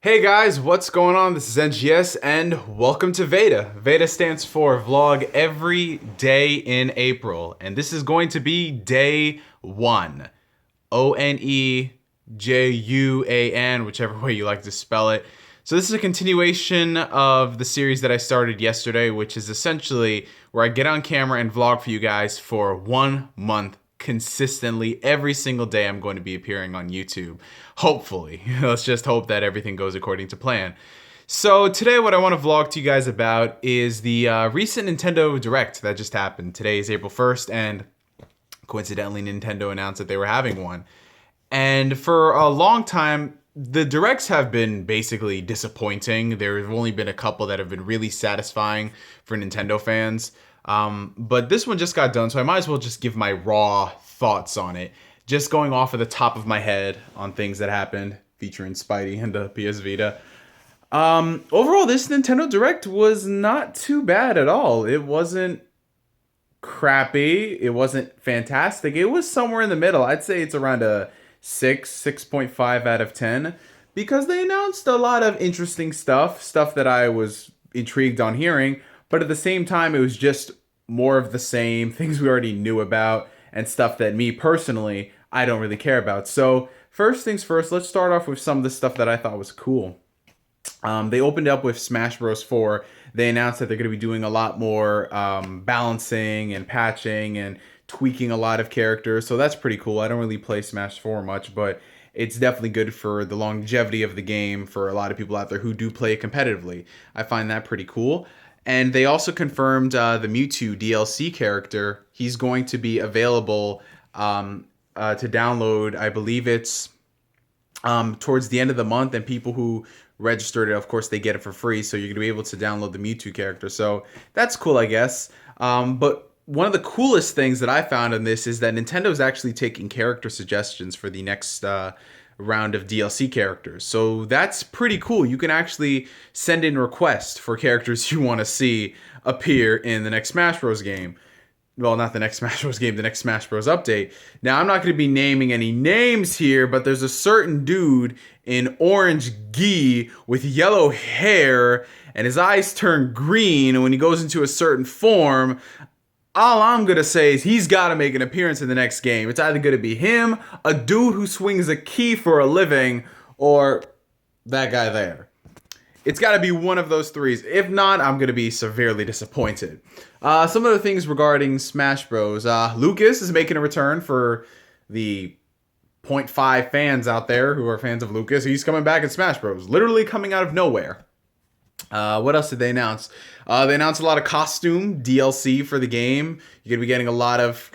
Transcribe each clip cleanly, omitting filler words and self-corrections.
Hey guys, what's going on? This is NGS and welcome to VEDA. VEDA stands for Vlog Every Day in April, and this is going to be day one. Onejuan, whichever way you like to spell it. So this is a continuation of the series that I started yesterday, which is essentially where I get on camera and vlog for you guys for 1 month consistently. Every single day I'm going to be appearing on YouTube. Hopefully. Let's just hope that everything goes according to plan. So today what I want to vlog to you guys about is the recent Nintendo Direct that just happened. Today is April 1st, and coincidentally Nintendo announced that they were having one. And for a long time, the directs have been basically disappointing. There have only been a couple that have been really satisfying for Nintendo fans. But this one just got done, so I might as well just give my raw thoughts on it. Just going off of the top of my head on things that happened, featuring Spidey and the PS Vita. Overall, this Nintendo Direct was not too bad at all. It wasn't crappy. It wasn't fantastic. It was somewhere in the middle. I'd say it's around a 6.5 out of 10, because they announced a lot of interesting stuff that I was intrigued on hearing, but at the same time it was just more of the same, things we already knew about and stuff that me personally I don't really care about. So first things first, let's start off with some of the stuff that I thought was cool. They opened up with Smash Bros. 4. They announced that they're going to be doing a lot more balancing and patching and tweaking a lot of characters. So that's pretty cool. I don't really play Smash 4 much, but it's definitely good for the longevity of the game for a lot of people out there who do play it competitively. I find that pretty cool. And they also confirmed the Mewtwo DLC character. He's going to be available to download. I believe it's towards the end of the month, and people who registered it, of course, they get it for free. So you're going to be able to download the Mewtwo character. So that's cool, I guess. But one of the coolest things that I found in this is that Nintendo is actually taking character suggestions for the next round of DLC characters. So that's pretty cool. You can actually send in requests for characters you want to see appear in the next Smash Bros. Game. Well, not the next Smash Bros. Game, the next Smash Bros. Update. Now, I'm not going to be naming any names here, but there's a certain dude in orange gi with yellow hair, and his eyes turn green, and when he goes into a certain form, all I'm going to say is he's got to make an appearance in the next game. It's either going to be him, a dude who swings a key for a living, or that guy there. It's got to be one of those threes. If not, I'm going to be severely disappointed. Some of the things regarding Smash Bros. Lucas is making a return for the point 0.5 fans out there who are fans of Lucas. He's coming back in Smash Bros. Literally coming out of nowhere. What else did they announce? They announced a lot of costume DLC for the game. You're going to be getting a lot of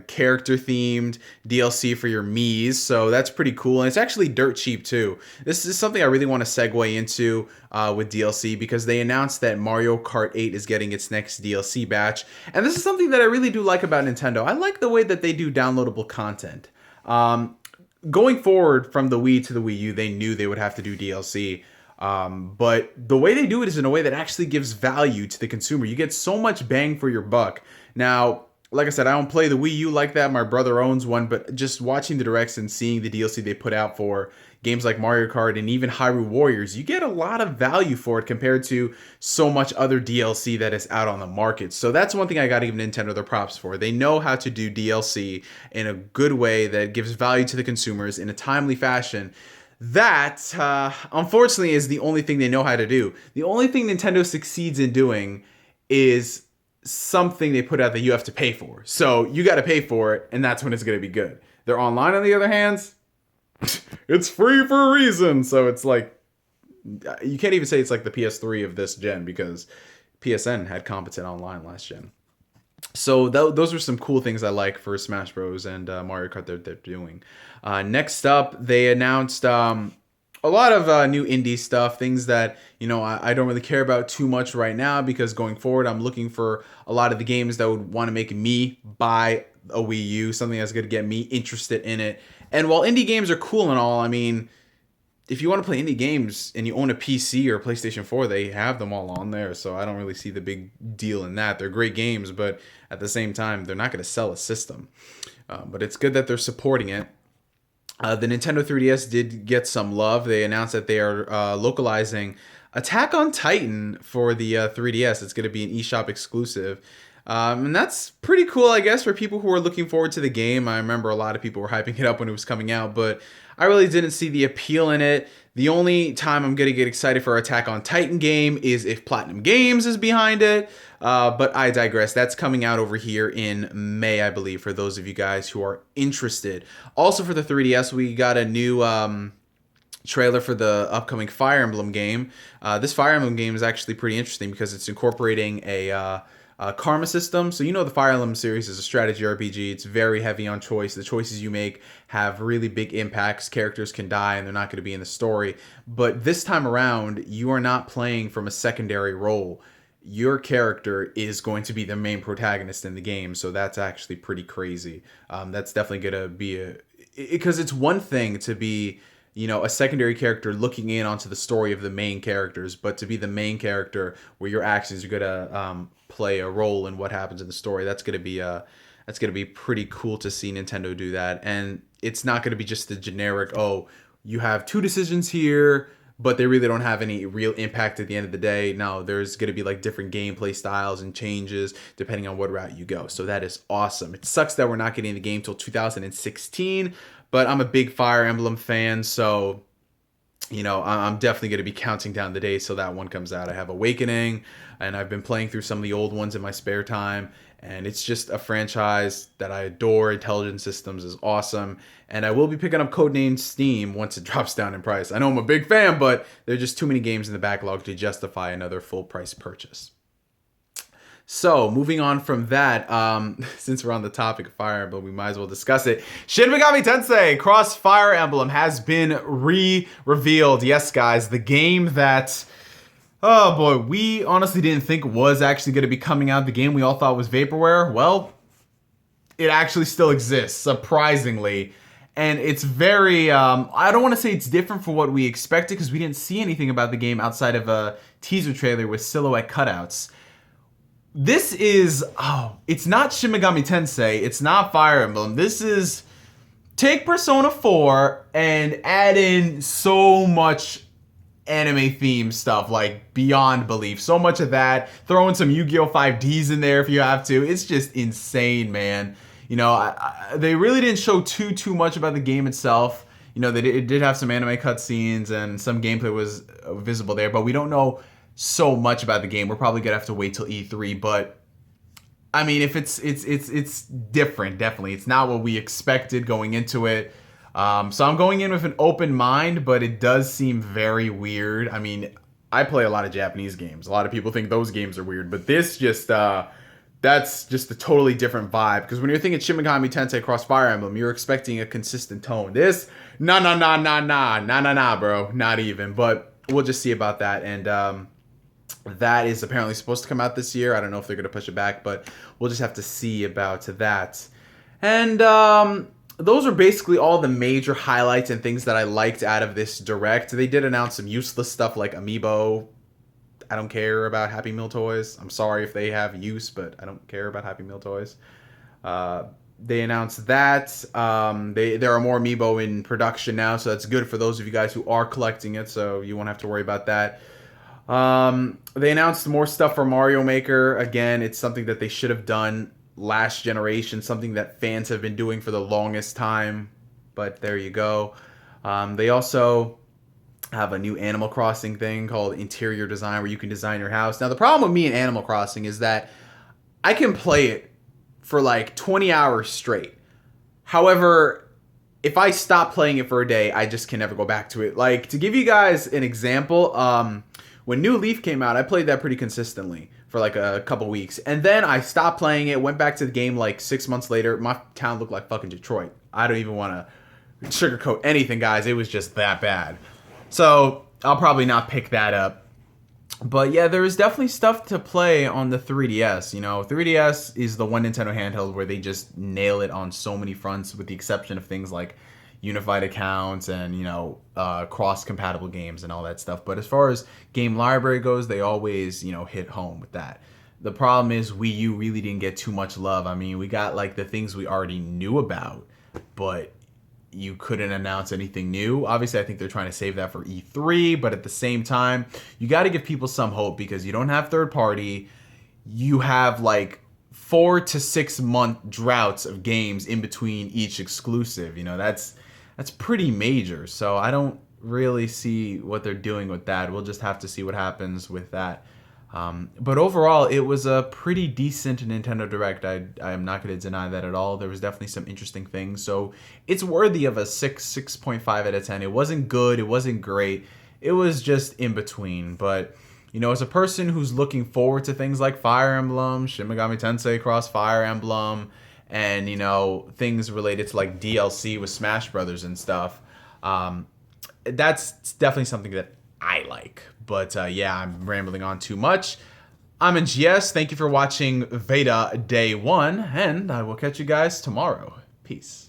character-themed DLC for your Miis, so that's pretty cool. And it's actually dirt cheap, too. This is something I really want to segue into with DLC, because they announced that Mario Kart 8 is getting its next DLC batch. And this is something that I really do like about Nintendo. I like the way that they do downloadable content. Going forward from the Wii to the Wii U, they knew they would have to do DLC. But the way they do it is in a way that actually gives value to the consumer. You get so much bang for your buck. Now, like I said, I don't play the Wii U like that. My brother owns one, but just watching the directs and seeing the DLC they put out for games like Mario Kart and even Hyrule Warriors, you get a lot of value for it compared to so much other DLC that is out on the market. So that's one thing I gotta give Nintendo their props for. They know how to do DLC in a good way that gives value to the consumers in a timely fashion. That, unfortunately, is the only thing they know how to do. The only thing Nintendo succeeds in doing is something they put out that you have to pay for. So you got to pay for it, and that's when it's going to be good. They're online, on the other hand, it's free for a reason. So it's like, you can't even say it's like the PS3 of this gen, because PSN had competent online last gen. So those are some cool things I like for Smash Bros. And Mario Kart they're doing. Next up, they announced a lot of new indie stuff, things that, I don't really care about too much right now, because going forward, I'm looking for a lot of the games that would want to make me buy a Wii U, something that's going to get me interested in it. And while indie games are cool and all, I mean, if you want to play indie games and you own a PC or PlayStation 4, they have them all on there. So I don't really see the big deal in that. They're great games, but at the same time, they're not going to sell a system. But it's good that they're supporting it. The Nintendo 3DS did get some love. They announced that they are localizing Attack on Titan for the 3DS. It's going to be an eShop exclusive. And that's pretty cool, I guess, for people who are looking forward to the game. I remember a lot of people were hyping it up when it was coming out, but I really didn't see the appeal in it. The only time I'm going to get excited for Attack on Titan game is if Platinum Games is behind it. But I digress. That's coming out over here in May, I believe, for those of you guys who are interested. Also for the 3DS, we got a new trailer for the upcoming Fire Emblem game. This Fire Emblem game is actually pretty interesting because it's incorporating a karma system. So you know the Fire Emblem series is a strategy RPG. It's very heavy on choice. The choices you make have really big impacts. Characters can die and they're not going to be in the story. But this time around, you are not playing from a secondary role. Your character is going to be the main protagonist in the game. So that's actually pretty crazy. That's definitely going to be because it's one thing to be, you know, a secondary character looking in onto the story of the main characters, but to be the main character where your actions are gonna play a role in what happens in the story, that's gonna be pretty cool to see Nintendo do that. And it's not gonna be just the generic, oh, you have two decisions here, but they really don't have any real impact at the end of the day. No, there's gonna be like different gameplay styles and changes depending on what route you go. So that is awesome. It sucks that we're not getting the game till 2016. But I'm a big Fire Emblem fan, so, you know, I'm definitely going to be counting down the days till that one comes out. I have Awakening, and I've been playing through some of the old ones in my spare time, and it's just a franchise that I adore. Intelligent Systems is awesome, and I will be picking up Codename Steam once it drops down in price. I know I'm a big fan, but there are just too many games in the backlog to justify another full-price purchase. So, moving on from that, since we're on the topic of Fire Emblem, we might as well discuss it. Shin Megami Tensei Cross Fire Emblem has been revealed. Yes, guys, the game that, oh boy, we honestly didn't think was actually going to be coming out. The game we all thought was vaporware. Well, it actually still exists, surprisingly. And it's very, I don't want to say it's different from what we expected because we didn't see anything about the game outside of a teaser trailer with silhouette cutouts. This is, it's not Shin Megami Tensei, it's not Fire Emblem. This is, take Persona 4 and add in so much anime themed stuff, like beyond belief. So much of that. Throw in some Yu-Gi-Oh! 5Ds in there if you have to. It's just insane, man. You know, they really didn't show too much about the game itself. You know, it did have some anime cutscenes and some gameplay was visible there, but we don't know so much about the game. We're probably gonna have to wait till E3, but I mean, if it's different, definitely. It's not what we expected going into it. So I'm going in with an open mind, but it does seem very weird. I mean, I play a lot of Japanese games. A lot of people think those games are weird, but this just that's just a totally different vibe. Because when you're thinking Shin Megami Tensei Cross Fire Emblem, you're expecting a consistent tone. This, nah, bro, not even. But we'll just see about that. And that is apparently supposed to come out this year. I don't know if they're going to push it back, but we'll just have to see about that. And those are basically all the major highlights and things that I liked out of this Direct. They did announce some useless stuff like Amiibo. I don't care about Happy Meal toys. I'm sorry if they have use, but I don't care about Happy Meal toys. They announced that. There are more Amiibo in production now, so that's good for those of you guys who are collecting it, so you won't have to worry about that. They announced more stuff for Mario Maker. Again, it's something that they should have done last generation, something that fans have been doing for the longest time, but there you go. They also have a new Animal Crossing thing called Interior Design where you can design your house. Now, the problem with me in Animal Crossing is that I can play it for like 20 hours straight. However, if I stop playing it for a day, I just can never go back to it. Like, to give you guys an example, when New Leaf came out, I played that pretty consistently for like a couple weeks. And then I stopped playing it, went back to the game like 6 months later. My town looked like fucking Detroit. I don't even want to sugarcoat anything, guys. It was just that bad. So I'll probably not pick that up. But yeah, there is definitely stuff to play on the 3DS. You know, 3DS is the one Nintendo handheld where they just nail it on so many fronts, with the exception of things like unified accounts and, you know, cross-compatible games and all that stuff. But as far as game library goes, they always, you know, hit home with that. The problem is Wii U really didn't get too much love. I mean, we got like the things we already knew about, but you couldn't announce anything new. Obviously, I think they're trying to save that for E3, but at the same time, you got to give people some hope because you don't have third party. You have like 4 to 6 month droughts of games in between each exclusive. You know, that's pretty major. So I don't really see what they're doing with that. We'll just have to see what happens with that. But overall, it was a pretty decent Nintendo Direct. I am not going to deny that at all. There was definitely some interesting things. So it's worthy of a 6.5 out of 10. It wasn't good. It wasn't great. It was just in between. But, you know, as a person who's looking forward to things like Fire Emblem, Shin Megami Tensei Cross Fire Emblem, and, you know, things related to like DLC with Smash Brothers and stuff, that's definitely something that I like. But yeah, I'm rambling on too much. I'm NGS. Thank you for watching VEDA Day 1, and I will catch you guys tomorrow. Peace.